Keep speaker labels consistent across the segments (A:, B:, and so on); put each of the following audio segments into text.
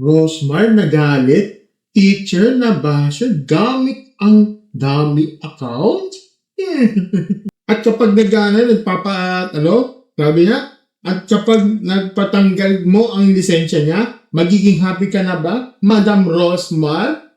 A: Rosmar nagalit, teacher na basher gamit ang dami account. At kapag sabi niya, at kapag nagpatanggal mo ang lisensya niya, magiging happy ka na ba, Madam Rosmar?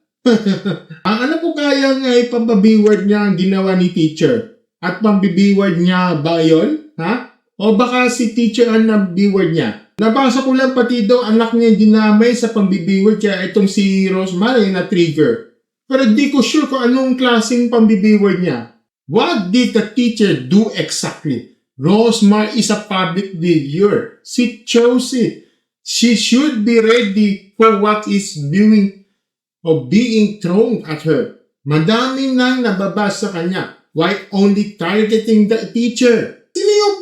A: Ano po kaya nga ipambabiword niya ang ginawa ni teacher? At pambibiword niya ba yun? Ha? O baka si teacher ang nabiword niya? Nabasa ko lang pati daw anak niya dinamay sa pambibiword kaya itong si Rosmar ay na-trigger. Pero di ko sure kung anong klaseng pambibiword niya. What did the teacher do exactly? Rosmar is a public figure. She chose it. She should be ready for what is being thrown at her. Madami nang nababasa kanya. Why only targeting the teacher? Sino yung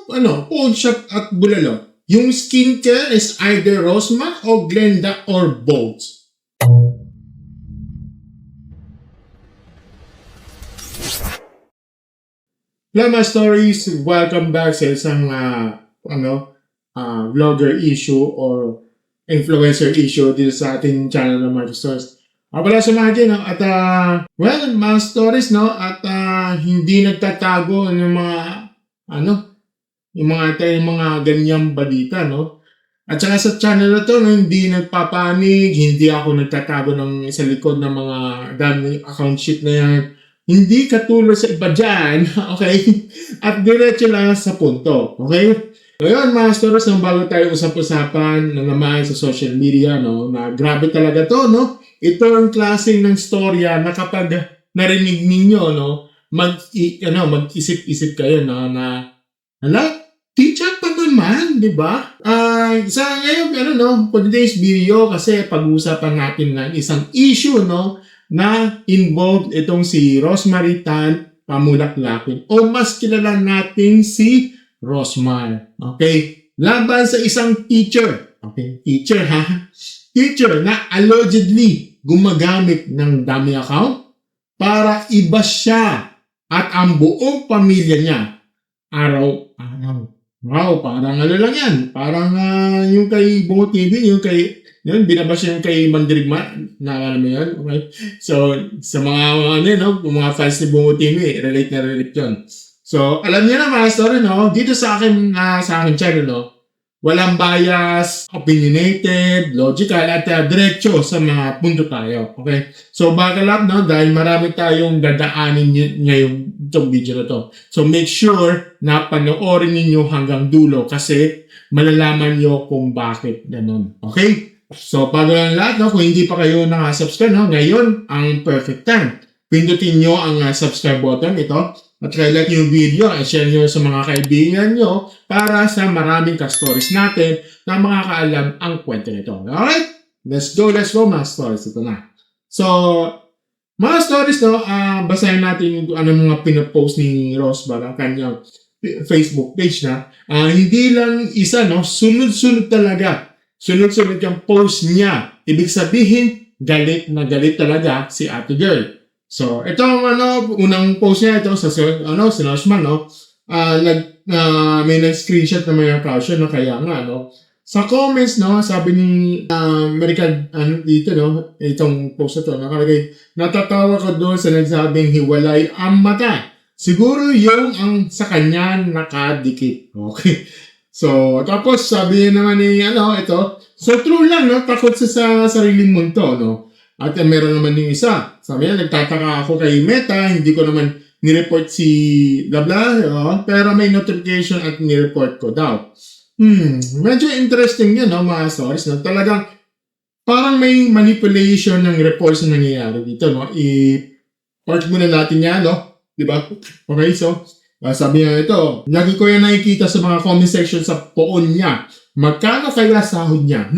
A: pawn shop at bulalo? Yung skincare is either Rosmar o Glenda or both. Lama Stories, welcome back sa isang vlogger issue or influencer issue dito sa ating channel ng Marcos Stories. Pala sa mga dyan, at mga stories, at hindi nagtatago ng mga ganyang balita, At saka sa channel na to, hindi nagpapanig, hindi ako nagtatago ng sa likod ng mga daming account sheet na yan. Hindi katulad sa iba dyan, okay? At diretso lang sa punto, okay? Ngayon, mga stories, bago tayo usap-usapan na naman sa social media, na grabe talaga to, Ito ang klaseng ng storya na kapag narinig ninyo, mag-isip-isip kayo, teacher pa naman, di ba? Sa ngayon, for today's video, kasi pag-uusapan natin ng isang issue, na involved itong si Rosmar Tan Pamulaklakin o mas kilala natin si Rosmar. Okay? Laban sa isang teacher. Okay? Teacher, ha? Teacher na allegedly gumagamit ng dummy account para iba siya at ang buong pamilya niya araw-araw. Wow, parang lang yan. Parang yung kay Bungo TV, binabas yung kay Mandirigma, naalala mo yun? Okay? So, sa mga fans ni Bungo TV, relate na relate yun. So, alam niyo na mga story, dito sa akin channel, walang bias, opinionated, logical, at diretso sa mga punto tayo. Okay? So, buckle up, dahil marami tayong dadaanin ngayong itong video na to. So, make sure na panoorin ninyo hanggang dulo kasi malalaman nyo kung bakit ganun. Okay? So, bago lang lahat, kung hindi pa kayo nakasubscribe, ngayon ang perfect time. Pindutin nyo ang subscribe button ito. At like yung video, share nyo sa mga kaibigan nyo para sa maraming ka-stories natin na makakaalam ang kwento nito. Alright? Let's go mga stories. Ito na. So, mga stories, basahin natin yung mga pinapost ni Rosmar ang kanyang Facebook page na. Hindi lang isa, sunod-sunod talaga. Sunod-sunod yung post niya. Ibig sabihin, galit na galit talaga si ate girl. So, ito unang post niya ito sa si Rosmar, may nag-screenshot na may caption na kaya nga, Sa comments, sabi ni American, dito, itong post ito, nakalagay, natatawa ko doon sa nagsabing hiwalay ang mata. Siguro yung ang sa kanya nakadikit. Okay. So, tapos sabi naman ni, ito, so true lang, takot sa sariling mundo, At meron naman yung isa. Sabi niya, nagtataka ako kay Meta, hindi ko naman nireport si blah, pero may notification at nireport ko daw. Medyo interesting yun, mga stories. Talagang parang may manipulation ng reports na nangyayari dito. I-port muna natin yan, diba? Okay, so, sabi niya ito, lagi ko yan nakikita sa mga comment section sa poon niya. Magkano kaya sahod niya?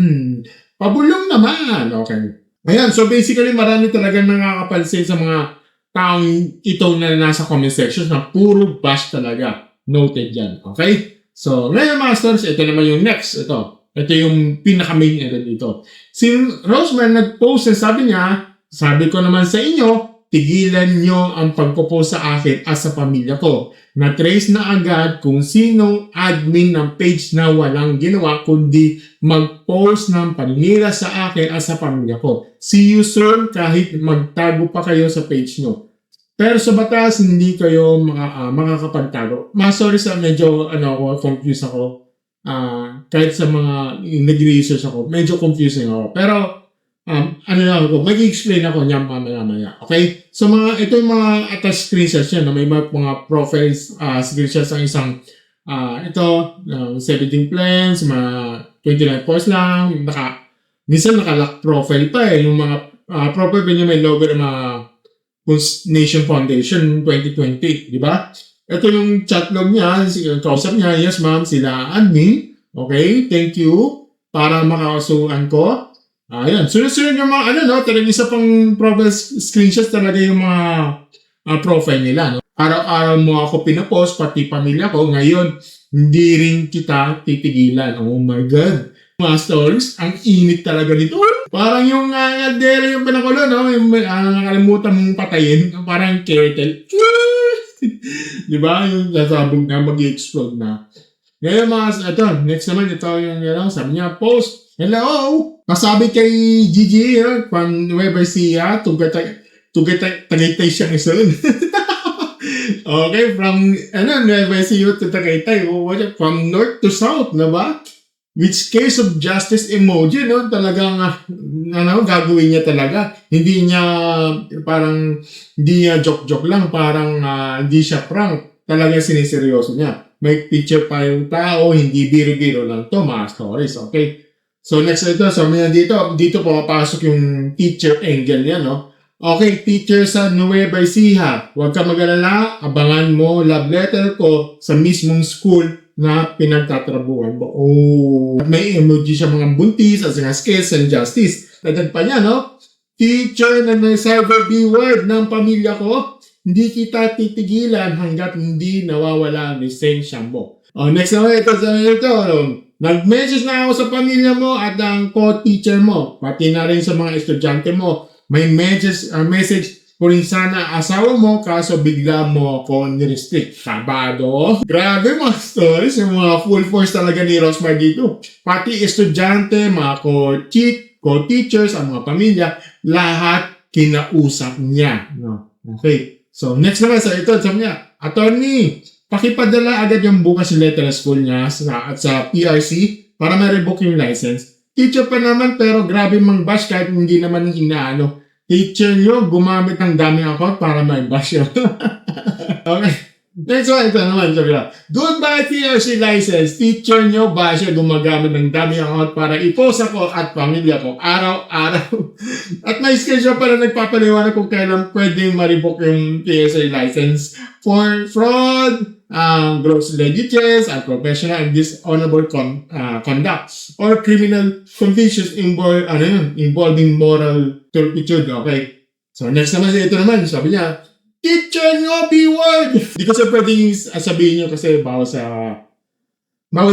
A: Pabulong naman. Okay. Ayan, so basically marami talagang nakakapansin sa mga taong ito na nasa comment section na puro bash talaga. Noted yan. Okay? So, ngayon mga stories, ito naman yung next. Ito yung pinaka-main event dito. Si Rosmar nag-post na sabi niya, sabi ko naman sa inyo, tigilan nyo ang pagpo-post sa akin at sa pamilya ko. Na-trace na agad kung sinong admin ng page na walang ginawa kundi mag-post ng paninira sa akin at sa pamilya ko. See you soon kahit magtago pa kayo sa page nyo. Pero sa batas, hindi kayo makakapagtago. Sorry sa medyo confused ako. Kahit sa mga nag-research ako, medyo confusing ako. Pero mag-explain ako niyan mamaya. Okay? So ito yung mga attached screenshots yan. May mga profiles, screenshots ang isang, 17 plans, mga 29 posts lang, minsan naka-lock profile pa yung mga profile pa niya may logo ng mga Nation Foundation 2020, di ba? Ito yung chat log niya, kausap niya, yes ma'am, sila admin, okay, thank you, para makakasuhan ko. Ayan, sunod-sunod yung mga, talagang isa pang profile screenshots talaga yung mga profile nila. No? Araw-araw mo ako pinapost, pati pamilya ko, ngayon, hindi rin kita titigilan. Oh my God. Mga stories, ang init talaga dito. Parang yung dere yung pinakulo, no? Yung nakalimutan mong patayin, parang kettle. Di ba? Yung sasabog na, mag-explode na. Ngayon next naman, ito yung, sabi niya, post, hello! Masabi kay Gigi, from Nueva Ecija, Tagaytay siyang isun. Okay, from, Nueva Ecija to Tagaytay, from north to south, na ba? Which case of justice emoji, no? Talagang, gagawin niya talaga. Hindi niya joke-joke lang, parang hindi siya prank. Talagang siniseryoso niya. May picture pa yung tao, hindi biro-biro lang to, mga stories, okay? So next ito, sabi niya dito pumapasok yung teacher angle niya, no? Okay, teacher sa Nueva Ecija, huwag ka mag-alala, abangan mo love letter ko sa mismong school na pinagtatrabuhan mo. Oh, may emoji siya mga buntis, as in skills and justice. Dagdag pa niya, no? Teacher na may cyber B-word ng pamilya ko, hindi kita titigilan hanggat hindi nawawala ang lisensya mo. Oh, next naman ito, nag-message na ako sa pamilya mo at ang co-teacher mo, pati na rin sa mga estudyante mo. May message ko rin sana asawa mo kaso bigla mo ako nirestrict. Sabado. Grabe mga stories, yung mga full force talaga ni Rosmar dito. Pati estudyante, mga co-teachers, ang mga pamilya, lahat kinausap niya. No? Okay. So next naman ito, sabi niya, attorney, pakipadala agad yung bukas letter school niya at sa PRC para ma-revoke yung license. Teacher pa naman pero grabe mang bash kahit hindi naman inaano. Teacher nyo gumamit ng daming account para ma-bash yun. Okay. Next one, ito naman. Sabi na, goodbye PRC license. Teacher nyo ba siya gumagamit ng daming account para i-post ako at pamilya ko araw-araw. At may schedule pala nagpapaliwanag kung kailan pwedeng ma-revoke yung PRC license for fraud, gross negligence, unprofessional and dishonorable conduct, or criminal convictions involving moral turpitude. Okay. So next naman, ito naman, sabi niya, teacher nyo, B-word! Hindi ko sa pwedeng sabihin nyo kasi bawal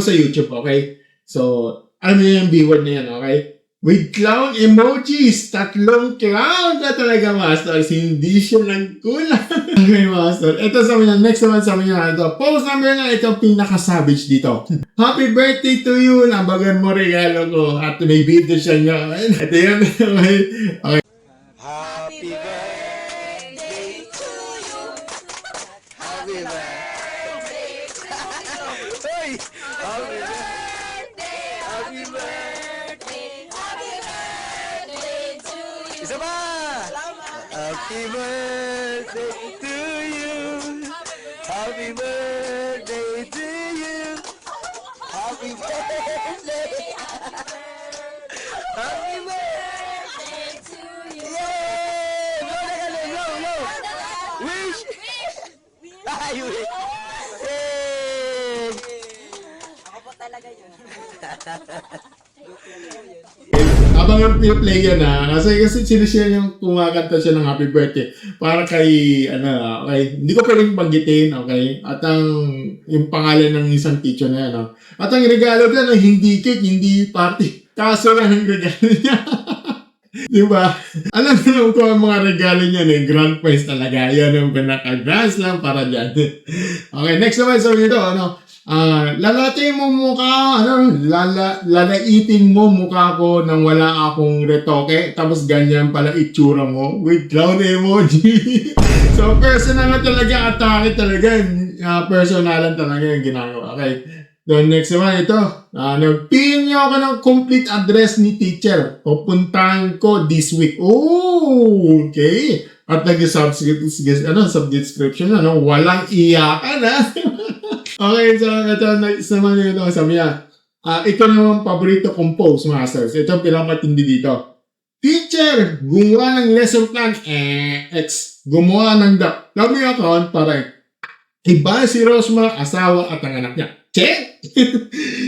A: sa YouTube, okay? So, alam niyo yung B-word na yan, okay? With clown emojis, 3 clown na talaga, masters. Hindi siya nagkulang. Okay, master. Ito sabi niya, next naman sabi niya, ito, post number na ito, pinaka-savage dito. Happy birthday to you! Nabagan mo regalo ko. At may video siya niya. Ito yun. Okay.
B: Happy birthday to you. Happy birthday to you. Hey! Happy birthday, happy birthday, happy birthday to you. Isa pa! Happy birthday to you. Happy birthday to you. Happy birthday. Happy birthday to you. Yay! Blow! Wish! Ay, wish! Yay! Ako po talaga yun.
A: Abang yung play yan kasi sinishare yung kumakanta siya ng happy birthday para kay hindi ko pwedeng banggitin, okay? At yung pangalan ng isang teacher na yan, no? At ang regalo niya, hindi cake, hindi party. Kaso lang ang regalo niya. Di ba? Alam mo naman kung ang mga regalo niya grand prize talaga. Yan ang pinaka-grand slam para dyan. Okay, next naman sabi nito, lalating mo mukha, lalaitin mo mukha ko nang wala akong retoke, tapos ganyan pala itsura mo with clown emoji. So, personal na talaga, atake talaga. Personalan talaga yung ginagawa. Okay. Then next naman ito, nagpin niyo ako ng complete address ni teacher. Pupuntahan ko this week. Oh, okay. At sub-description, walang iyakan, Okay, so ito, next naman ito, sabi niya, ito naman paborito kong post, masters. Ito ang pinakamatindi dito. Teacher, gumawa ng lesson plan, gumawa ng dummy account para iba si Rosmar, asawa at ang anak niya. Check!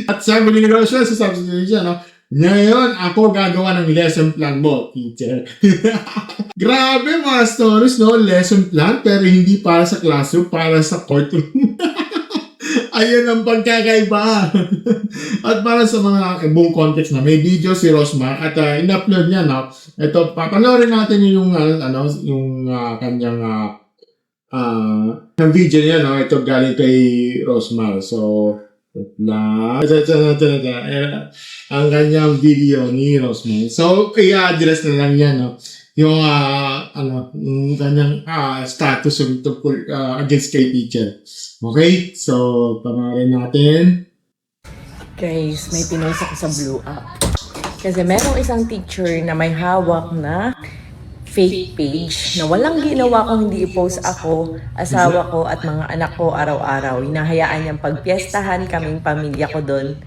A: At sabi ni Rosmar sa subscription, ngayon ako gagawa ng lesson plan mo, teacher. Grabe mga stories, lesson plan, pero hindi para sa classroom, para sa courtroom. Ayun ang pagkakaiba. At para sa mga buong context na may video si Rosmar at in-upload niya, ito, papanoorin natin yung kanyang ang video niya, ito galing kay Rosmar. So, ang kanyang video ni Rosmar. So, i-address na lang niya, yung kanyang status against kay teacher. Okay? So, panoorin natin.
C: Guys, may pinost ako sa Blue App. Kasi merong isang teacher na may hawak na fake page na walang ginawa kung hindi i-post ako, asawa ko at mga anak ko araw-araw. Hinahayaan niyang pagpiestahan kaming pamilya ko doon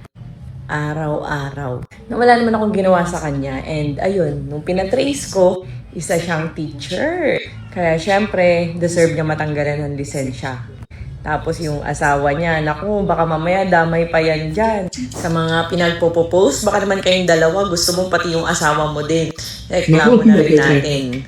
C: araw-araw. Na wala naman akong ginawa sa kanya. And ayun, nung pinatrace ko, isa siyang teacher. Kaya syempre, deserve niya matanggalan ng lisensya. Tapos yung asawa niya, naku, baka mamaya damay pa yan dyan. Sa mga pinagpo-post, baka naman kayong dalawa, gusto mong pati yung asawa mo din. Reklamo na rin natin.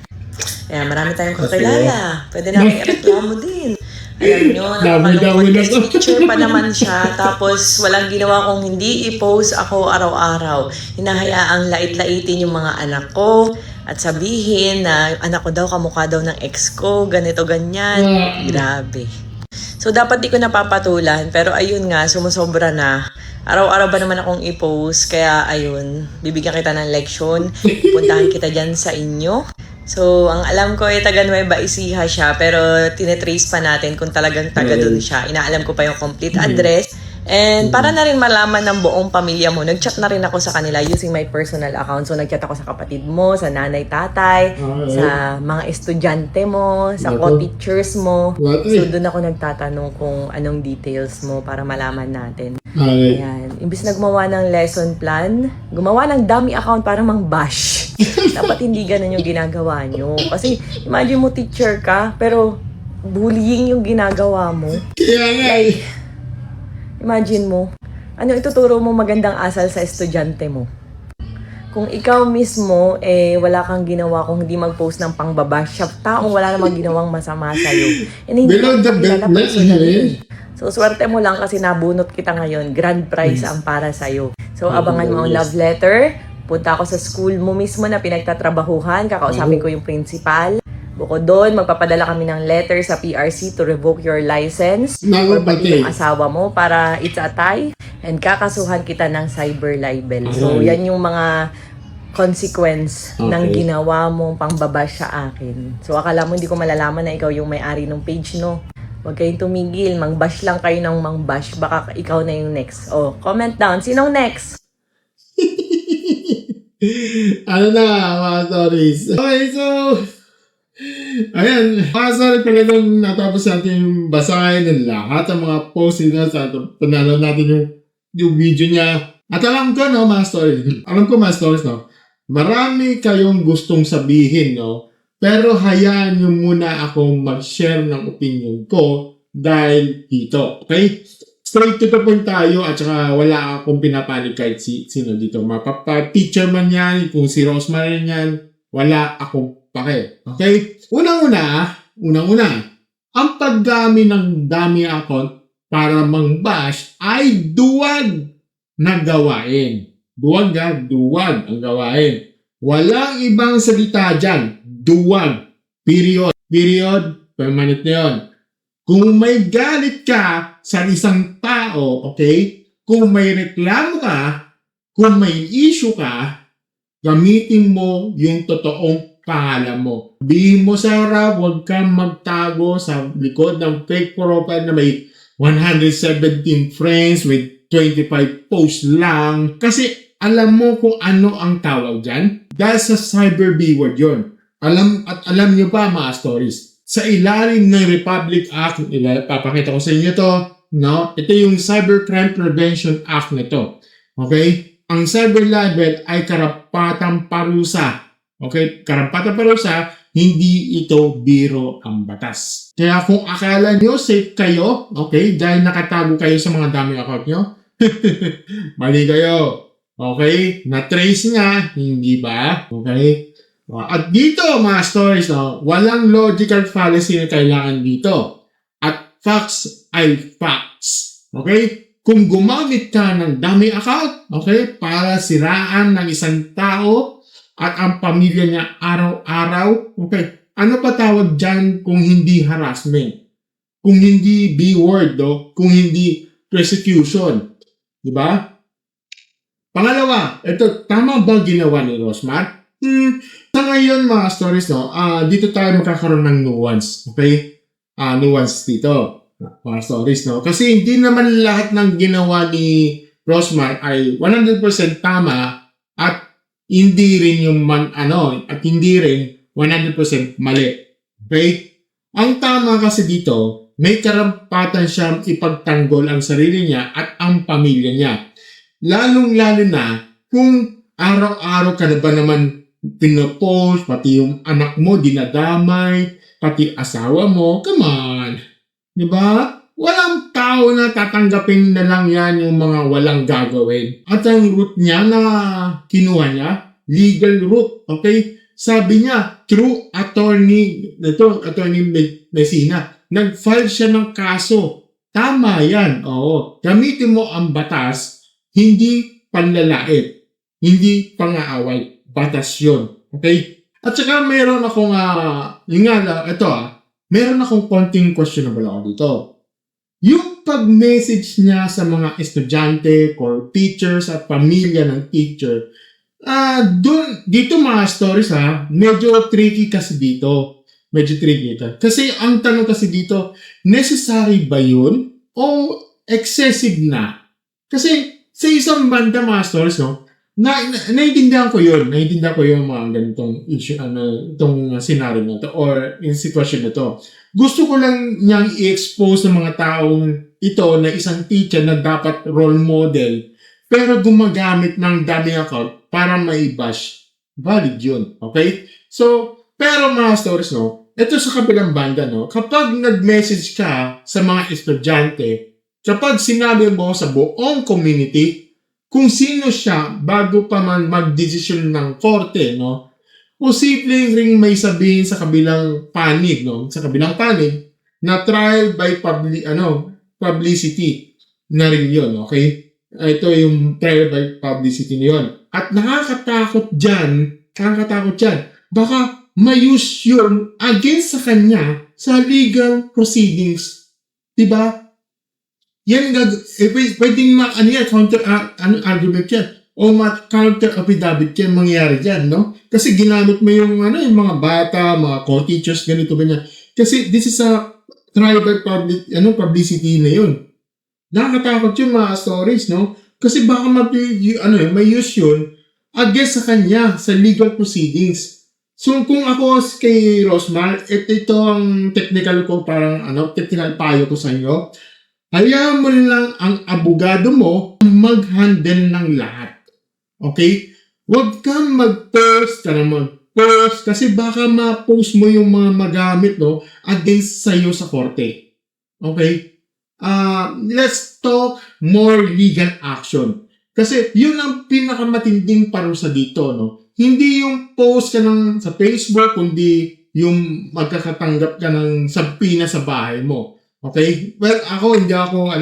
C: Kaya marami tayong kakilala. Pwede namin reklamo din. Alam nyo, nakakalungkot kasi picture pa naman siya. Tapos walang ginawa kong hindi i-post ako araw-araw. Hinahayaang lait-laitin yung mga anak ko. At sabihin na anak ko daw, kamukha daw ng ex ko, ganito, ganyan. Grabe. So, dapat di ko napapatulan. Pero ayun nga, sumusobra na. Araw-araw ba naman akong i-post? Kaya ayun, bibigyan kita ng leksyon. Puntahan kita dyan sa inyo. So, ang alam ko ay taga Nueva Ecija siya. Pero tinetrace pa natin kung talagang taga doon siya. Inaalam ko pa yung complete address. And para na rin malaman ng buong pamilya mo, nag-chat na rin ako sa kanila using my personal account. So, nag-chat ako sa kapatid mo, sa nanay, tatay, sa mga estudyante mo, sa co-teachers mo. So, doon ako nagtatanong kung anong details mo para malaman natin. Ayan. Imbis na gumawa ng lesson plan, gumawa ng dummy account para mang-bash. Dapat hindi ganun yung ginagawa nyo. Kasi, imagine mo teacher ka, pero bullying yung ginagawa mo. Like, imagine mo, ano ituturo mo magandang asal sa estudyante mo? Kung ikaw mismo, wala kang ginawa kung hindi mag-post ng pangbabash, taong wala namang ginawang masama sa'yo. And hindi
A: Below the belt na
C: So, swerte mo lang kasi nabunot kita ngayon. Grand prize ang para sa'yo. So, abangan mo ang love letter. Punta ako sa school mo mismo na pinagtatrabahuhan. Kakausapin ko yung principal. Bukod doon, magpapadala kami ng letter sa PRC to revoke your license or pati yung asawa mo para it's a tie. And kakasuhan kita ng cyber libel. So, yan yung mga consequence ng ginawa mong pangbabash sa akin. So, akala mo hindi ko malalaman na ikaw yung may-ari ng page, no? Huwag kayong tumigil. Mang-bash lang kayo ng mang-bash. Baka ikaw na yung next. Oh, comment down. Sinong next?
A: Ano na, mga stories. Okay, so... Ayan, sorry pala nung natapos natin yung basahin ng lahat ng mga posts na sa panalo natin yung video niya. At alam ko, mga stories. Alam ko, mga stories, marami kayong gustong sabihin, pero hayaan nyo muna akong mag-share ng opinion ko dahil dito, okay? Straight to the point tayo at saka wala akong pinapanig kahit sino dito. Mapapa-teacher man yan, kung si Rosmar yan, wala akong pake. Okay? Unang-una, ang pagdami ng dummy account para mang-bash ay duwag na gawain. Duwag ang gawain. Walang ibang salita dyan. Duwag. Period. Period. Permanent na yun. Kung may galit ka sa isang tao, okay? Kung may reklamo ka, kung may issue ka, gamitin mo yung totoong pangalan mo. Sabihin mo sa harap, huwag kang magtago sa likod ng fake profile na may 117 friends with 25 posts lang. Kasi alam mo kung ano ang tawag dyan? Dahil sa cyber B-word yun. Alam nyo ba mga stories? Sa ilalim ng Republic Act, papakita ko sa inyo to, no? Ito yung Cybercrime Prevention Act na to. Okay? Ang cyber libel ay karapatang parusa. Okay? Karapatang parusa, hindi ito biro ang batas. Kaya kung akala nyo safe kayo, okay, dahil nakatago kayo sa mga daming account nyo, mali kayo. Okay? Na-trace nga, hindi ba? Okay? At dito, mga stories, no, walang logical fallacy na kailangan dito. At facts ay facts. Okay? Kung gumamit ka ng dummy account, okay, para siraan ng isang tao at ang pamilya niya araw-araw, okay, ano pa tawag dyan kung hindi harassment? Kung hindi B-word, no? Kung hindi persecution. Diba? Pangalawa, ito, tama ba ginawa ni Rosmar? Sa ngayon mga stories, no, dito tayo magkakaroon ng nuance. Okay? Nuance dito. Mga stories, no? Kasi hindi naman lahat ng ginawa ni Rosmar ay 100% tama at hindi rin yung at hindi rin 100% mali. Okay? Ang tama kasi dito, may karapatan siyang ipagtanggol ang sarili niya at ang pamilya niya. Lalong-lalo na kung araw-araw ka na ba naman pinopost, pati yung anak mo dinadamay, pati asawa mo, come on. Diba? Walang tao na tatanggapin na lang yan yung mga walang gagawin. At ang route niya na kinuha niya, legal route. Okay? Sabi niya, through attorney Messina, nag-file siya ng kaso. Tama yan. Oo. Gamitin mo ang batas, hindi panlalait, hindi pang-aaway. Batas yun. Okay? At saka meron akong, meron akong konting questionable ako dito. Yung pag-message niya sa mga estudyante or teachers at pamilya ng teacher, dito mga stories medyo tricky kasi dito. Medyo tricky ito. Kasi ang tanong kasi dito, necessary ba yun o excessive na? Kasi sa isang banda mga stories, no, naiintindihan ko yun. Naiintindihan ko yung mga ganitong issue, itong scenario na to or in situation na to. Gusto ko lang niyang i-expose ng mga taong ito na isang teacher na dapat role model pero gumagamit ng dummy account para mai-bash. Valid yun. Okay? So, pero mga stories, no, ito sa kabilang banda, no, kapag nag-message ka sa mga estudyante, kapag sinabi mo sa buong community kung sino siya bago pa man mag-desisyon ng korte, no? Posibleng ring may sabihin sa kabilang panig, no? Sa kabilang panig na trial by publicity na rin 'yon, okay? Ito yung trial by publicity niyon. At nakakatakot diyan. Baka ma-use yun against sa kanya sa legal proceedings. 'Di ba? Yan pwedeng counter argument yan o counter affidavit yan mangyayari dyan, no? Kasi ginamit mo yung mga bata, mga co-teachers, ganito ba niya. Kasi this is a trial by publicity na yun. Nakakatakot yung mga stories, no? Kasi baka may use yun against sa kanya sa legal proceedings. So kung ako kay Rosmar, ito ang technical ko, parang technical payo ko sa inyo. Hayaan mo lang ang abogado mo mag-handle ng lahat. Okay? Huwag kang mag-post kasi baka ma-post mo yung mga magamit, no, against sa'yo sa korte. Okay? Let's talk more legal action. Kasi yun ang pinakamatinding parusa dito, no? Hindi yung post ka sa Facebook, kundi yung magkakatanggap ka ng sabpina sa bahay mo. Okay? Well, hindi ako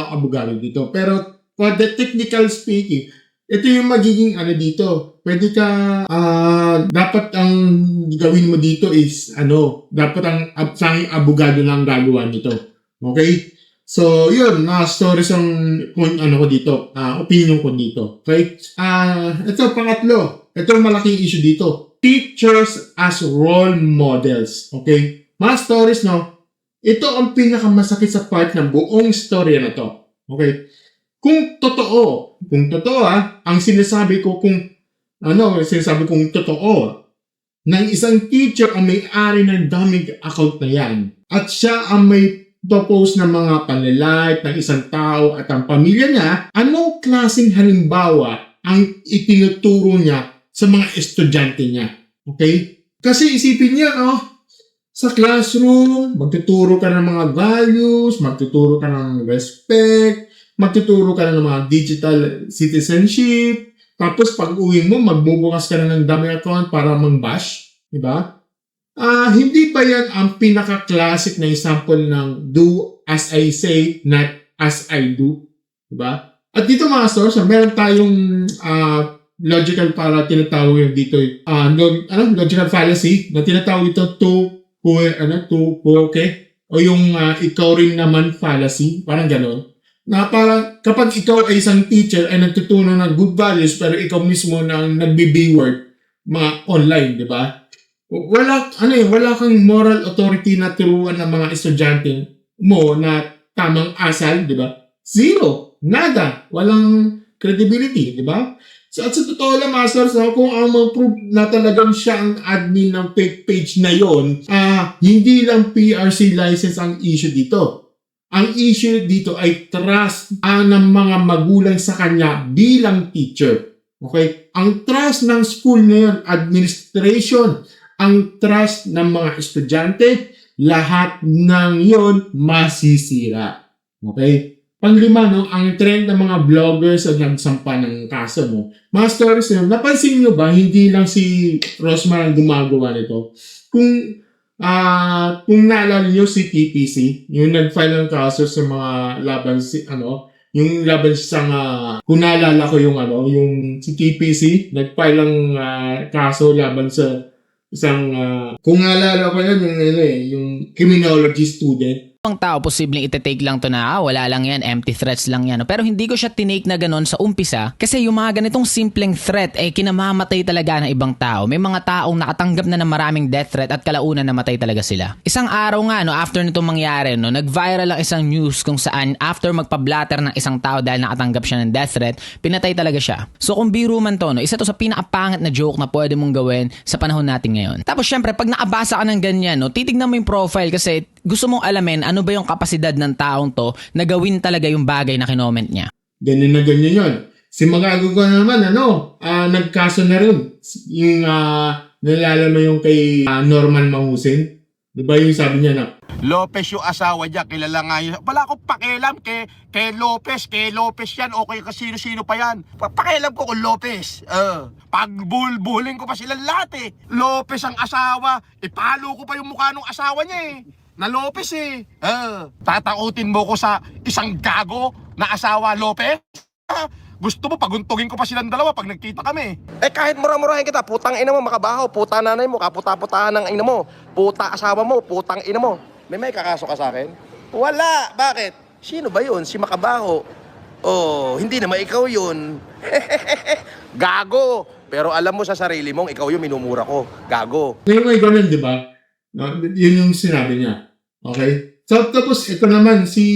A: abogado dito. Pero for the technical speaking, ito yung magiging ano dito. Pwede ka, dapat ang gawin mo dito is, dapat ang sanging abogado lang gagawa nito. Okay? So, yun, stories ang ko dito, opinion ko dito. Okay? Ito, pangatlo. Ito ang malaking issue dito. Teachers as role models. Okay? Mga stories, no? Ito ang pinakamasakit sa part ng buong storya na to. Okay? Kung totoo, ang sinasabi kong totoo, ng isang teacher ang may-ari ng daming account na yan, at siya ang may post ng mga panlilayt ng isang tao at ang pamilya niya, anong klaseng halimbawa ang itinuturo niya sa mga estudyante niya? Okay? Kasi isipin niya, sa classroom, magtuturo ka ng mga values, magtuturo ka ng respect, magtuturo ka ng mga digital citizenship, tapos pag uwi mo, magbubukas ka na ng dummy account para mang-bash, di ba? Hindi ba yan ang pinaka-classic na example ng do as I say, not as I do? Di ba? At dito mga source, meron tayong logical para tinatawag dito, logical fallacy na tinatawag ito to o yung ikaw rin naman fallacy, parang ganon. Na parang kapag ikaw ay isang teacher ay nagtutunan ng good values pero ikaw mismo nang nagbe-B-word mga online, di ba? Wala kang moral authority na turuan ng mga estudyante mo na tamang asal, di ba? Zero. Nada. Walang credibility, di ba? So, at sa totoo lang, Masters, kung ang mag-prove na talagang siya ang admin ng fake page na yon, hindi lang PRC license ang issue dito. Ang issue dito ay trust ng mga magulang sa kanya bilang teacher. Okay? Ang trust ng school ngayon, administration, ang trust ng mga estudyante, lahat ng yon masisira. Okay? Panglima, ang trend ng mga vloggers ang nagsampa ng kaso mo. Mga stories na napansin nyo ba, hindi lang si Rosmar ang gumagawa nito. Kung naalala nyo si TPC, yung nag-file ng kaso sa mga laban yung laban sa kung naalala ko yung si TPC, nag-file ng kaso laban sa isang, kung naalala ko yun, yung criminology student.
D: Ang tao posibleng ite-take lang to na wala lang yan, empty threats lang yan. Pero hindi ko siya tinake na ganon sa umpisa kasi yung mga ganitong simpleng threat kinamamatay talaga ng ibang tao. May mga taong nakatanggap na ng maraming death threat at kalaunan namatay talaga sila. Isang araw nga after nitong mangyari nag-viral ang isang news kung saan after magpa-blatter ng isang tao dahil nakatanggap siya ng death threat, pinatay talaga siya. So kung biro man to, isa to sa pinakapangit na joke na pwede mong gawin sa panahon natin ngayon. Tapos syempre pag nakabasa ka ng ganyan, titignan mo yung profile kasi gusto mong alamin ano ba yung kapasidad ng taong to na gawin talaga yung bagay na kinoment niya.
A: Ganyan na ganyan yun. Si Magagugo naman, nagkaso na rin. Yung, nalala mo yung kay Norman Mahusin? Diba yung sabi niya na,
E: Lopez yung asawa niya, kilala nga yun. Wala akong pakialam kay Lopez yan, okay ka sino-sino pa yan. Pakialam ko kung Lopez. Pagbulbulin ko pa sila lahat Lopez ang asawa, ipalo ko pa yung mukha ng asawa niya na Lopez Tatakutin mo ko sa isang gago na asawa Lopez? Gusto mo paguntugin ko pa silang dalawa pag nagkita kami. Kahit mura-murahin kita, putang ina mo makabaho, puta nanay mo, kaputa-putahan ng ina mo, puta asawa mo, putang ina mo. May kakaso ka sa akin? Wala. Bakit? Sino ba yun? Si Makabaho. Hindi naman ikaw yun. Gago. Pero alam mo sa sarili mong ikaw yung minumura ko. Gago.
A: ngayon may ganun, di ba? Yun yung sinabi niya. Okay? So, tapos, ito naman si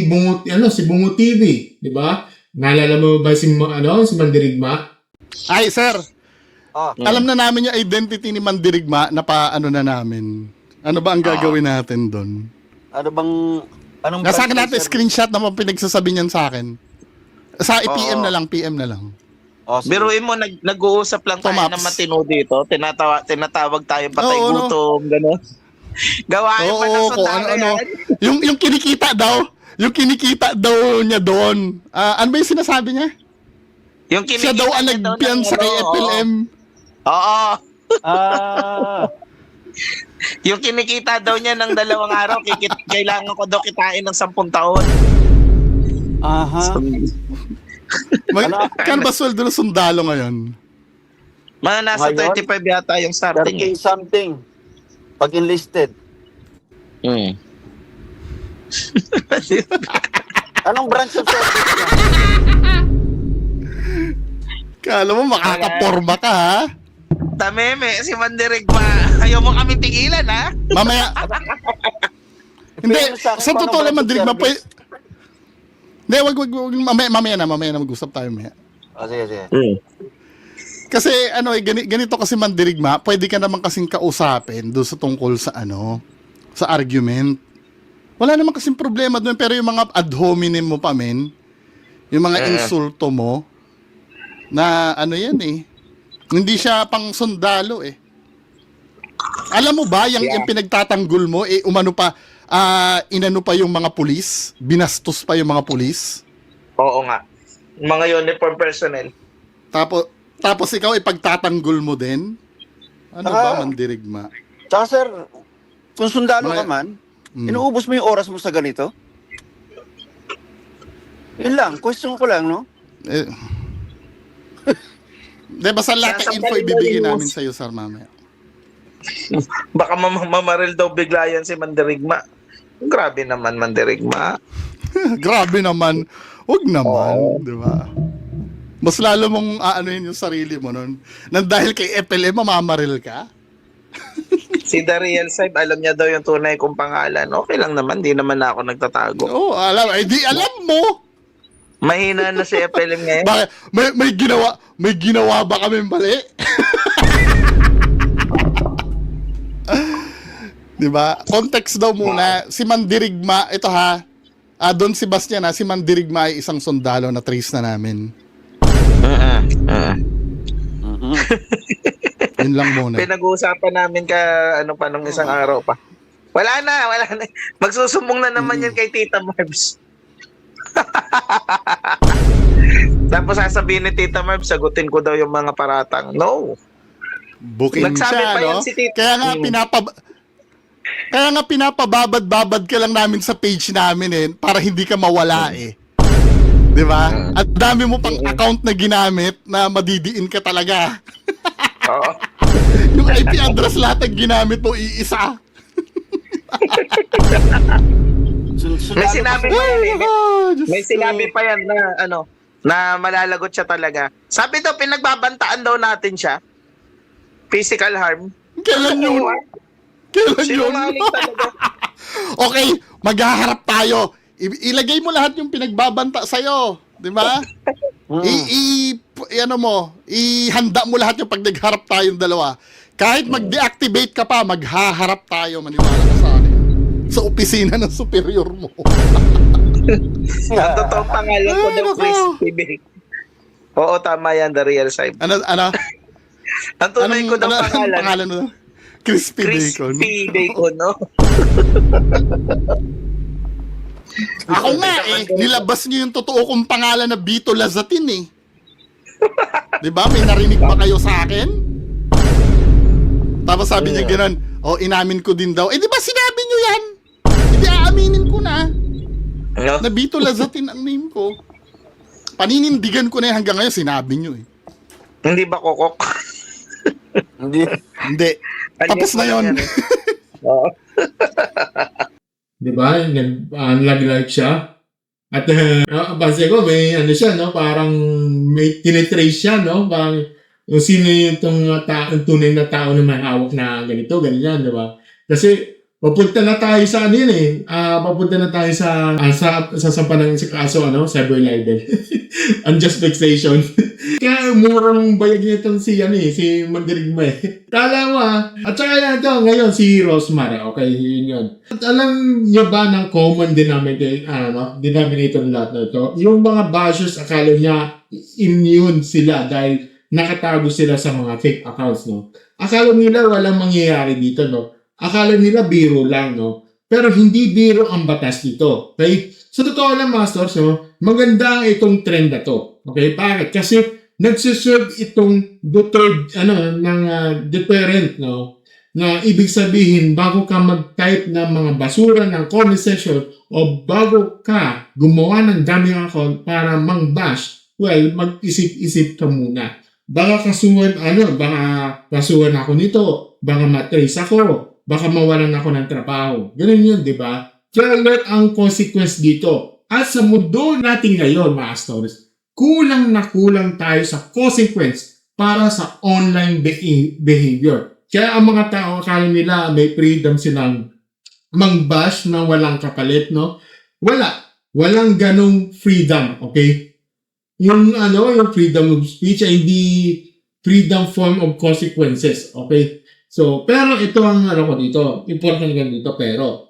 A: Bungo TV, di ba? Naalala mo ba si Mandirigma?
F: Ay, sir. Alam na namin yung identity ni Mandirigma na paano na namin. Ano ba ang gagawin natin doon?
B: Anong
F: Nasa akin
B: branch,
F: natin,
B: sir?
F: screenshot na pinagsasabi niyan sa akin. Sa PM na lang, PM na lang.
B: Biruin mo, nag-uusap lang tayo
F: Tomaps.
B: ng matino dito. Tinatawag tayo patay
F: Oo, no?
B: gutom, gano'n. Gawain pa ng
F: Oo, kung
B: sundalo
F: ano.
B: yan.
F: Yung kinikita daw niya doon. Ano ba yung sinasabi niya?
B: Yung
F: Siya daw ang nagpiyansa kay FLM.
B: Oo. Yung kinikita daw niya ng 2 araw, kailangan ko daw kitain ng 10 taon.
G: Aha.
F: Kano ba sweldo ng sundalo ngayon?
B: Mga nasa
G: Ngayon?
B: 35 yata yung starting
G: 30 something. Pag enlisted.
B: eh.
G: Anong branch of service niya?
F: Kala mo makakaporma ka, ha?
B: Tameme, si Mandirigma. Ayaw mo kami tigilan, ha?
F: Mamaya. Hindi,
G: Pero sa akin,
F: sa totoo
G: paano
F: naman,
G: ba
F: Dirigma,
G: service?
F: Hindi, wag, mamaya na, mag-usap tayo mamaya.
G: Sige.
F: Kasi, ganito kasi Mandirigma, pwede ka naman kasing kausapin doon sa tungkol sa sa argument. Wala naman kasing problema doon, pero yung mga ad hominem mo pa, men, yung mga insulto mo, na yan hindi siya pang sundalo Alam mo ba, yung pinagtatanggol mo, umano pa, inano pa yung mga pulis, binastos pa yung mga pulis.
B: Oo nga. Mga uniform personnel.
F: Tapos ikaw ipagtatanggol mo din? Ano ba, Mandirigma?
G: Tsaka sir, kung sundalo
F: Mga-
G: ka man, inuubos mo yung oras mo sa ganito? Yun lang, question ko lang, no?
F: Di basta lahat ng info ibibigay namin sa'yo, sir, mamaya.
B: Baka mamaril daw bigla yan si Mandirigma. Grabe naman, Mandirigma.
F: Grabe naman. Huwag naman, di ba? Mas lalo mong aanuhin yung sarili mo nun. Nang dahil kay FLM, mamamaril ka?
B: Si Dariel Saib, alam niya daw yung tunay kong pangalan. Okay lang naman, di naman na ako nagtatago.
F: Oo, di alam mo.
B: Mahina na si FLM ngayon.
F: Bakit? May ginawa ba kami mali? Di ba? Context daw muna. Si Mandirigma, ito ha. Don Sebastian si Mandirigma ay isang sundalo na trace na namin. Yun lang muna.
B: Pinag-uusapan namin nung isang araw pa. Wala na. Magsusumbong na naman yan kay Tita Marbs. Tapos sasabihin ni Tita Marbs, sagutin ko daw yung mga paratang. No.
F: Booking
B: Nagsabi
F: siya,
B: pa yan
F: no?
B: si Tita.
F: Kaya nga pinapababad-babad ka lang namin sa page namin para hindi ka mawala Di ba? At dami mo pang account na ginamit na madidiin ka talaga.
B: Oo.
F: Yung IP address lahat ang ginamit mo iisa.
B: May sinabi pa yan
F: Diyos
B: May
F: ko.
B: sinabi pa yan na malalagot siya talaga. Sabi daw, pinagbabantaan daw natin siya. Physical harm.
F: Kailan yun? Kailan yun?
B: Sinungaling talaga.
F: Okay, maghaharap tayo. Ilagay mo lahat yung pinagbabanta sa'yo. Di ba? Ihanda mo lahat yung pag nagharap tayong dalawa. Kahit mag-deactivate ka pa, maghaharap tayo. Maniwala ka sa akin. Sa opisina ng superior mo.
B: Ang totoong pangalan ko daw,
F: nako.
B: Crispy Bacon. Oo, tama yan, the real side.
F: Ano?
B: Ang tunay ko daw
F: anong
B: pangalan.
F: pangalan mo? Crispy Bacon.
B: Crispy Bacon, no?
F: Ako nga nilabas niyo yung totoo kong pangalan na Vito Lazatin Di ba? May narinig ba kayo sa akin? Tapos sabi niya gano'n, inamin ko din daw. Di ba sinabi niyo yan? Hindi aaminin ko na.
B: No?
F: Na Vito Lazatin ang name ko. Paninindigan ko na yan hanggang ngayon, sinabi niyo
B: Hindi ba kokok?
G: Hindi.
F: Hindi. Tapos na yun.
B: Oo.
A: Di ba? Nag-like siya. At base ko, may siya, no? Parang may tinitrace siya, no? Parang yung sino yung tunay na tao na may hawak na ganito, ganyan, di ba? Kasi papunta na tayo sa papunta na tayo sa sasampan sa kaso, cyber libel. Unjust vexation. Kaya murang bayag niya itong si Mandirigma Kala mo At saka yan ito, ngayon si Rosmar, okay, yun. At alam niyo ba ng common denominator ng lahat na ito? Yung mga bashers, akala niya immune sila dahil nakatago sila sa mga fake accounts, no? Akala nila walang mangyayari dito, no? Akala nila biro lang, no? Pero hindi biro ang batas dito. Okay? So, totoo lang, Masters, no? Maganda itong trend na to. Okay? Bakit? Kasi nagsiserve itong deterrent, no? Na ibig sabihin, bago ka mag-type ng mga basura ng comment section o bago ka gumawa ng dummy account para mang-bash well, mag-isip-isip ka muna. Baka kasuhan ako nito, baka matrace ako, baka mawalan ako ng trabaho. Ganun yun, di ba? Kaya ang consequence dito. At sa mundo natin ngayon, mga stories, kulang na kulang tayo sa consequence para sa online behavior. Kaya ang mga tao, akala nila may freedom silang mang-bash na walang kapalit, no? Walang ganong freedom, okay? Yung freedom of speech ay hindi freedom form of consequences, okay? So, pero ito ang ko dito, important gan dito, pero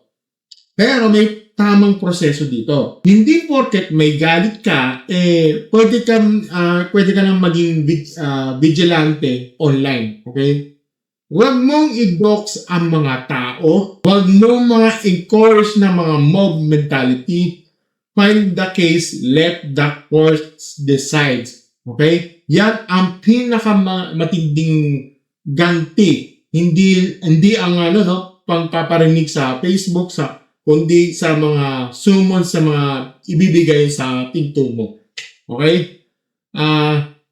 A: may tamang proseso dito. Hindi porket may galit ka, pwede ka nang maging vigilante online, okay? Huwag mong i-dox ang mga tao. Huwag mong mga encourage na mga mob mentality. Find the case, let the courts decide. Okay? Yan ang pinakamatinding ganti. Hindi ang pangpaparinig sa Facebook, kundi sa mga summons sa mga ibibigay sa pinto mo. Okay?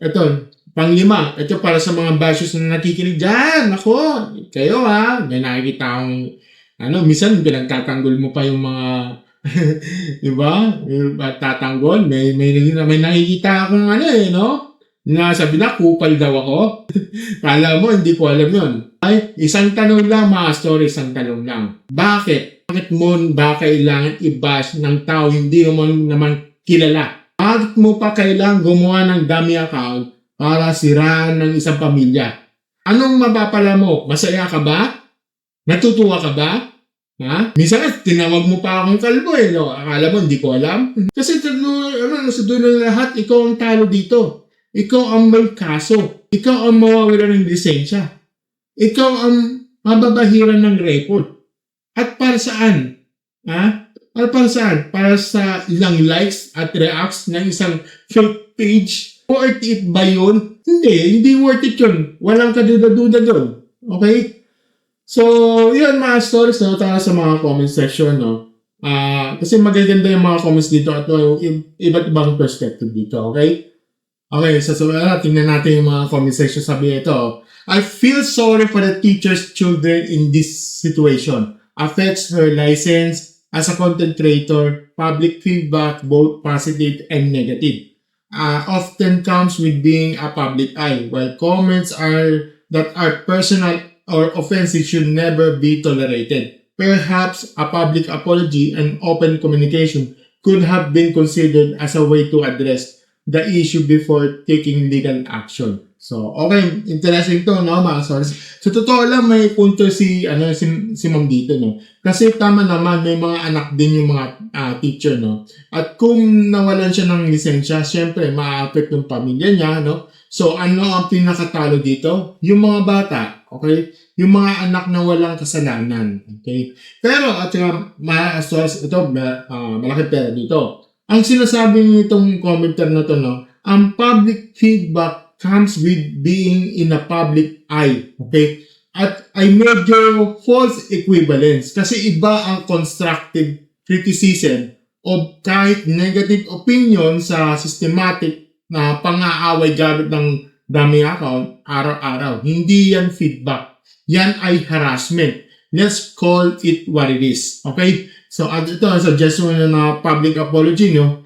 A: Ito, Panglima, ito para sa mga bashers na nakikinig dyan. Ako, kayo may nakikita akong, minsan pinagtatanggol mo pa yung mga, di ba? Tatanggol. May nakikita akong sabi na, kupal daw ako. Kala mo, hindi ko alam yun. Ay, isang tanong lang, mga story, isang tanong lang. Bakit mo ba kailangan i-bash ng tao hindi mo naman kilala? Bakit mo pa kailangan gumawa ng dummy account para siraan ng isang pamilya? Anong mapapala mo? Masaya ka ba? Natutuwa ka ba? Ha? Minsan tinawag mo pa akong kalbo Akala mo, hindi ko alam. Kasi sa dulo ng lahat, ikaw ang talo dito. Ikaw ang may kaso. Ikaw ang mawawala ng lisensya. Ikaw ang mababahiran ng record. At para saan? Para saan? Para sa ilang likes at reacts ng isang fake page? Worth it ba yun? Hindi worth it yun. Walang kaduda-duda doon. Okay? So, yun mga stories tara sa mga comment section, kasi magaganda yung mga comments dito at yung iba't ibang perspective dito, okay? Okay, so tingnan natin yung mga comment section. Sabi ito, I feel sorry for the teacher's children in this situation. Affects her license as a content creator, public feedback, both positive and negative. Often comes with being a public eye, while comments that are personal or offensive should never be tolerated. Perhaps a public apology and open communication could have been considered as a way to address the issue before taking legal action. So, okay, interesting to, mga sources. So, totoo lang, may punto si Ma'am dito, Kasi tama naman, may mga anak din yung mga teacher, At kung nawalan siya ng lisensya, syempre, ma-affect yung pamilya niya, So, ano ang pinakatalo dito? Yung mga bata, okay? Yung mga anak na walang kasalanan, okay? Pero, at mga sources, ito, malaki pera dito. Ang sinasabi nitong commenter na to, ang public feedback comes with being in a public eye, okay? At ay medyo false equivalence kasi iba ang constructive criticism o kahit negative opinion sa systematic na pang-aaway gamit ng dummy account araw-araw. Hindi yan feedback. Yan ay harassment. Let's call it what it is, okay? So, at ito, ang suggestion na public apology, yung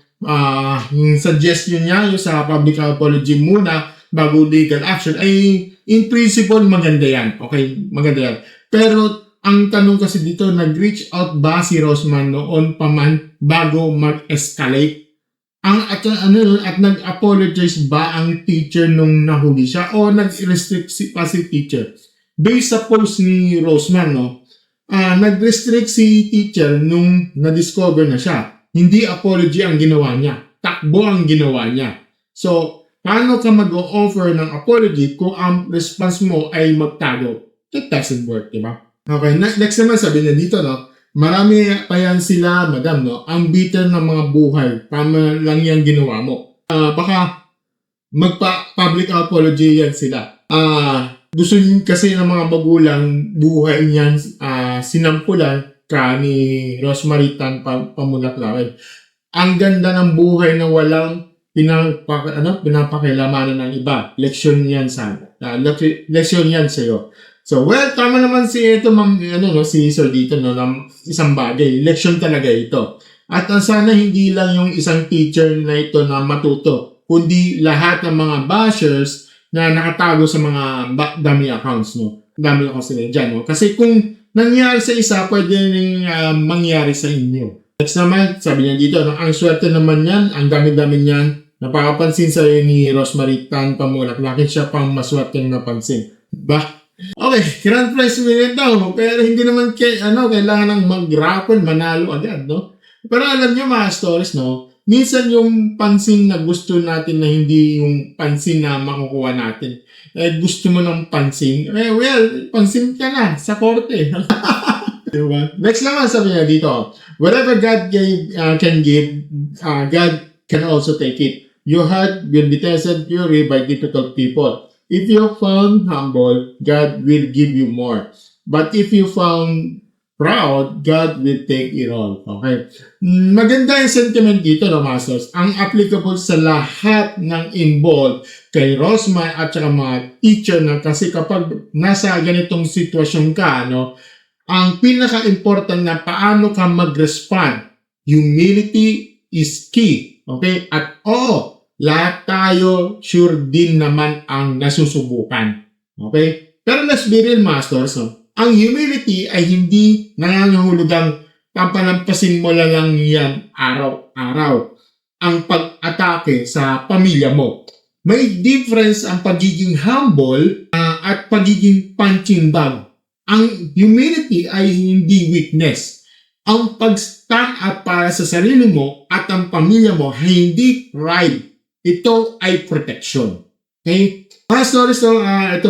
A: suggestion niya yung sa public apology muna bago legal action, ay in principle, maganda yan. Okay, maganda yan. Pero, ang tanong kasi dito, nag-reach out ba si Rosman noon pa man bago mag-escalate? At nag-apologize ba ang teacher nung nahuli siya o nag-restrict pa si teacher? Based sa post ni Rosman, nag-restrict si teacher nung na-discover na siya. Hindi apology ang ginawa niya. Takbo ang ginawa niya. So, paano ka mag-o-offer ng apology kung ang response mo ay magtago? That doesn't work, di ba? Okay, next naman sabi niya dito, marami pa yan sila, madam, ang bitter ng mga buhay. Tama lang yan ginawa mo. Baka magpa-public apology yan sila. Gusto kasi ng mga magulang buhay niyan sinampulan ka ni Rosemary Tan Pamulaklawen. Ang ganda ng buhay na walang pinapakilamanan ng iba. Leksyon yan leksyon yan sa'yo. So, well, tama naman si si Sir dito, no, ng isang bagay. Leksyon talaga ito. At sana hindi lang yung isang teacher na ito na matuto, kundi lahat ng mga bashers na nakatago sa mga dummy accounts, no? Dummy accounts nila dyan, no? Kasi kung nangyari sa isa, pwede rin mangyari sa inyo. Next naman, sabi niya dito, no, ang swerte naman yan, ang dami-dami niyan, napakapansin sa ni Rosemary Tan Pamulaklakin siya pang maswerteng napansin. Okay, grand prize winner daw, pero hindi naman kailangan ng mag-raffle, manalo agad, no? Pero alam niyo mga stories, no? Minsan yung pansin na gusto natin na hindi yung pansin na makukuha natin. Gusto mo ng pansin, pansin ka na sa korte. Diba? Next naman sabi niya dito, whatever God can give, God can also take it. Your heart will be tested purely by difficult people. If you found humble, God will give you more. But if you found proud, God will take it all. Okay? Maganda yung sentiment dito, no, Masters. Ang applicable sa lahat ng involved kay Rosmar at saka mga teacher na kasi kapag nasa ganitong sitwasyon ka, no, ang pinaka-important na paano ka mag-respond. Humility is key. Okay? At lahat tayo sure din naman ang nasusubukan. Okay? Pero let's be real, Masters. No? Ang humility ay hindi nangangahulugang pampalampasin mo lang yan araw-araw. Ang pag-atake sa pamilya mo. May difference ang pagiging humble at pagiging punching bag. Ang humility ay hindi weakness. Ang pag-stand up para sa sarili mo at ang pamilya mo ay hindi pride. Ito ay protection. Okay? Mga stories, no, ito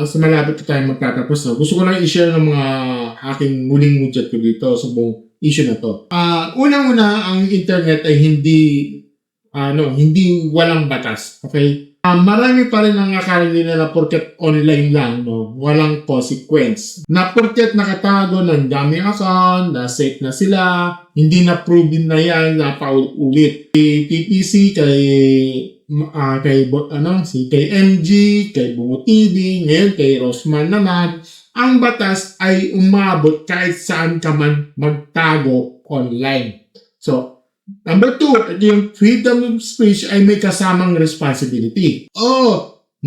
A: sa malapit tayo magtatapos. No? Gusto ko lang i-share ng mga aking muling budget ko dito sa buong issue na to. Unang-una, ang internet ay hindi walang batas. Okay? Marami pa rin ang akala nila na porket online lang, no, walang consequence. Na porket nakatago ng dami account, na safe na sila, hindi na proven na yan, na paulit. Kay TPC, kay MG, kay Bungo TV, ngayon kay Rosman naman, ang batas ay umabot kahit saan ka man magtago online. So, number 2, yung freedom of speech ay may kasamang responsibility.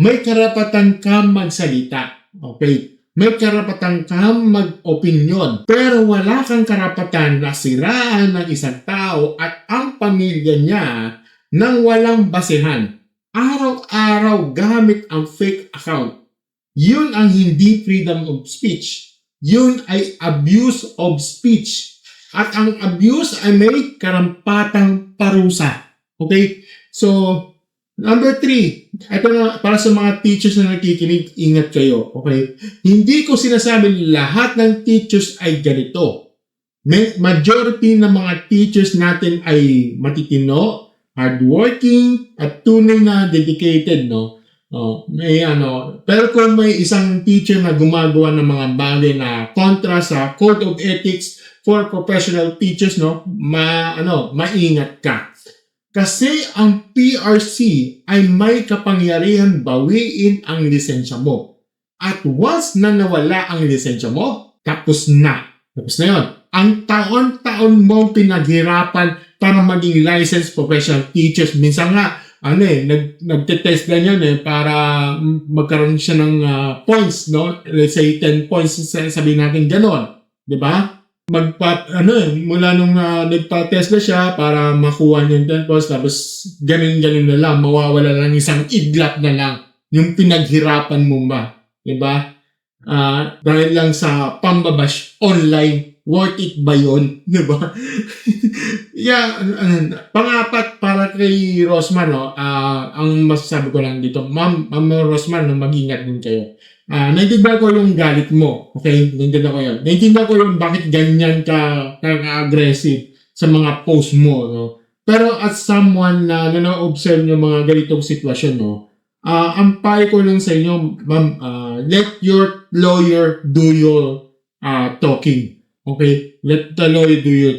A: May karapatan ka magsalita. Okay? May karapatan ka mag-opinyon. Pero wala kang karapatan na siraan ng isang tao at ang pamilya niya nang walang basehan. Araw-araw gamit ang fake account. Yun ang hindi freedom of speech. Yun ay abuse of speech. At ang abuse ay may karampatang parusa. Okay? So, number 3. Ito na, para sa mga teachers na nakikinig, ingat kayo. Okay? Hindi ko sinasabi lahat ng teachers ay ganito. Majority ng mga teachers natin ay matitino, hardworking, at tunay na dedicated, no? Pero kung may isang teacher na gumagawa ng mga bagay na kontra sa Code of Ethics for professional teachers, no, maingat ka. Kasi ang PRC ay may kapangyarihan bawiin ang lisensya mo. At once na nawala ang lisensya mo, tapos na. Tapos na yun. Ang taon-taon mong pinaghirapan para maging licensed professional teachers. Minsan nga, nagtetest lang yan para magkaroon siya ng points, no? Let's say 10 points, sabihin natin ganon. Diba? Mula nung nagpa-test na siya para makuha niya yung 10 points, tapos ganin-ganin na lang, mawawala lang isang idlat na lang yung pinaghirapan mo ba. Diba? Dahil lang sa pambabash online, worth it ba yun? Diba? Pangapat para kay Rosmar, no, ang masasabi ko lang dito, Ma'am Rosmar, no, mag-ingat din kayo. Naintindihan ko yung galit mo. Okay? Naintindihan ko yun. Naintindihan ko yung bakit ganyan ka aggressive sa mga post mo. No? Pero as someone na na-observe yung mga ganitong sitwasyon, no, ang payo ko lang sa inyo, ma'am, let your lawyer do your talking. Okay? Let the lawyer do your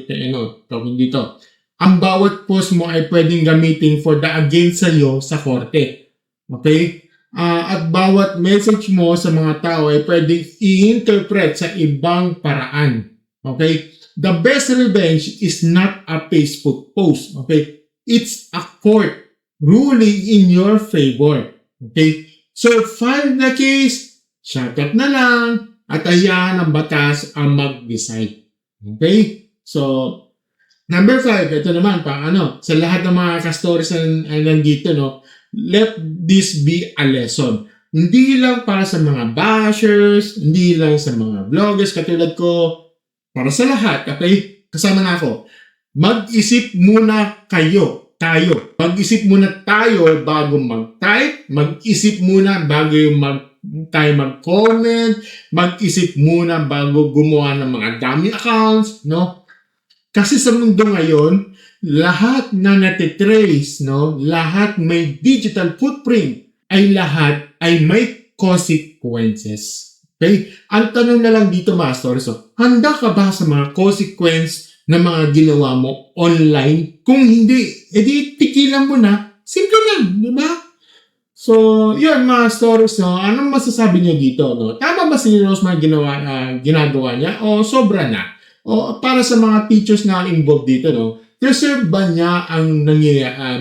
A: talking dito. ang bawat post mo ay pwedeng gamitin for the against sa'yo sa korte. Okay? At bawat message mo sa mga tao ay pwedeng i-interpret sa ibang paraan. Okay? The best revenge is not a Facebook post. Okay? It's a court ruling in your favor. Okay? So, file the case, shut up na lang, at hayaan ang batas ang mag-decide. Okay? So, number 5, ito naman, sa lahat ng mga ka-stories na nandito, no, let this be a lesson. Hindi lang para sa mga bashers, hindi lang sa mga vloggers katulad ko, para sa lahat, okay? Kasama na ako. Mag-isip muna tayo. Mag-isip muna tayo bago mag-type, mag-isip muna bago tayo mag-comment, mag-isip muna bago gumawa ng mga dummy accounts, no? Kasi sa mundo ngayon, lahat na natitrace, no? Lahat may digital footprint, lahat ay may consequences. Okay? Ang tanong na lang dito, Master, so, handa ka ba sa mga consequence na mga ginawa mo online? Kung hindi, edi tikilan mo na. Simple lang, di ba? So, yun mga stories, no? Anong masasabi niyo dito, no? Tama ba si Rose mga ginagawa niya? O sobra na? O para sa mga teachers na involved dito, no? Deserve ba niya ang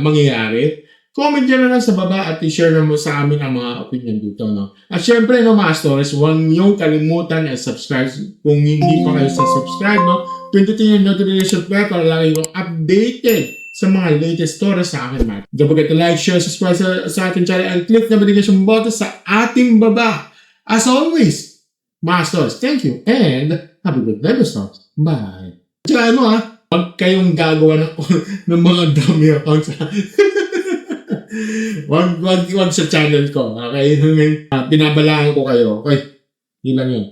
A: mangyayari? Comment nyo na lang sa baba at i-share na mo sa amin ang mga opinion dito, no? At syempre, no, mga stories, huwag niyong kalimutan at subscribe kung hindi pa kayo sa subscribe, no? Pindutin yung notification bell para lagi kong updated sa mga latest stories sa akin, Matt. Don't forget to like, share, subscribe sa ating channel and click na notification button sa ating baba. As always, mga stories, thank you and have a good day, stars. Bye. Tsaka huwag kayong gagawa ng mga dummy accounts. Wag sa channel ko. Okay? Binabalaan ko kayo. Okay? Yun lang yun.